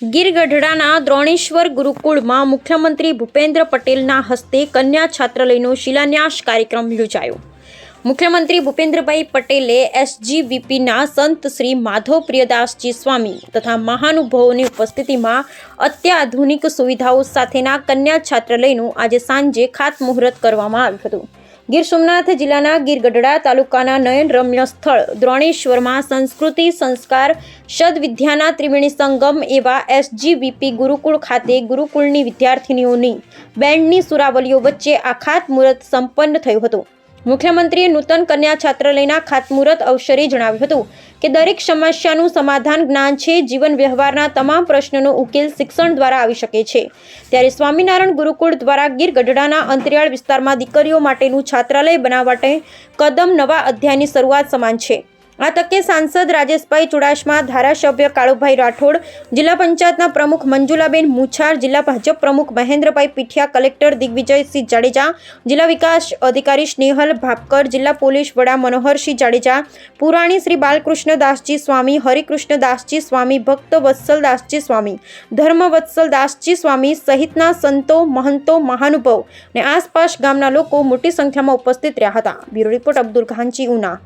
ગીર ગઢડાના દ્રોણેશ્વર ગુરુકુળમાં મુખ્યમંત્રી ભૂપેન્દ્ર પટેલના હસ્તે કન્યા છાત્રાલયનો શિલાન્યાસ કાર્યક્રમ યોજાયો। મુખ્યમંત્રી ભૂપેન્દ્રભાઈ પટેલે એસજીવીપીના સંત શ્રી માધવ પ્રિયદાસજી સ્વામી તથા મહાનુભાવોની ઉપસ્થિતિમાં અત્યાધુનિક સુવિધાઓ સાથેના કન્યા છાત્રાલયનું આજે સાંજે ખાતમુહૂર્ત કરવામાં આવ્યું હતું। ગીર સોમનાથ જિલ્લાના ગીર ગઢડા તાલુકાના નયનરમ્ય સ્થળ દ્રોણેશ્વરમાં સંસ્કૃતિ સંસ્કાર સદવિદ્યાના ત્રિવેણી સંગમ એવા એસજીવીપી ગુરુકુળ ખાતે ગુરુકુળની વિદ્યાર્થીનીઓની બેન્ડની સુરાવલીઓ વચ્ચે આ ખાતમુહૂર્ત સંપન્ન થયું હતું। મુખ્યમંત્રીએ નૂતન કન્યા છાત્રાલયના ખાતમુહૂર્ત અવસરે જણાવ્યું હતું કે દરેક સમસ્યાનું સમાધાન જ્ઞાન છે, જીવન વ્યવહારના તમામ પ્રશ્નોનો ઉકેલ શિક્ષણ દ્વારા આવી શકે છે। ત્યારે સ્વામિનારાયણ ગુરુકુળ દ્વારા ગીર ગઢડાના અંતરિયાળ વિસ્તારમાં દીકરીઓ માટેનું છાત્રાલય બનાવવા માટે કદમ નવા અધ્યાયની શરૂઆત સમાન છે। આ તકે સાંસદ રાજેશભાઈ ચુડાસમા, ધારાસભ્ય કાળુભાઈ રાઠોડ, જિલ્લા પંચાયતના પ્રમુખ મંજુલાબેન મુછાર, જિલ્લા ભાજપ પ્રમુખ મહેન્દ્રભાઈ પીઠિયા, કલેક્ટર દિગ્વિજયસિંહ જાડેજા, જિલ્લા વિકાસ અધિકારી સ્નેહલ ભાપકર, જિલ્લા પોલીસ વડા મનોહરસિંહ જાડેજા, પુરાણી શ્રી બાલકૃષ્ણદાસજી સ્વામી, હરિકૃષ્ણદાસજી સ્વામી, ભક્ત વત્સલદાસજી સ્વામી, ધર્મવત્સલદાસજી સ્વામી સહિતના સંતો, મહંતો, મહાનુભાવ અને આસપાસ ગામના લોકો મોટી સંખ્યામાં ઉપસ્થિત રહ્યા હતા। Bureau report Abdul Khanchi, Una.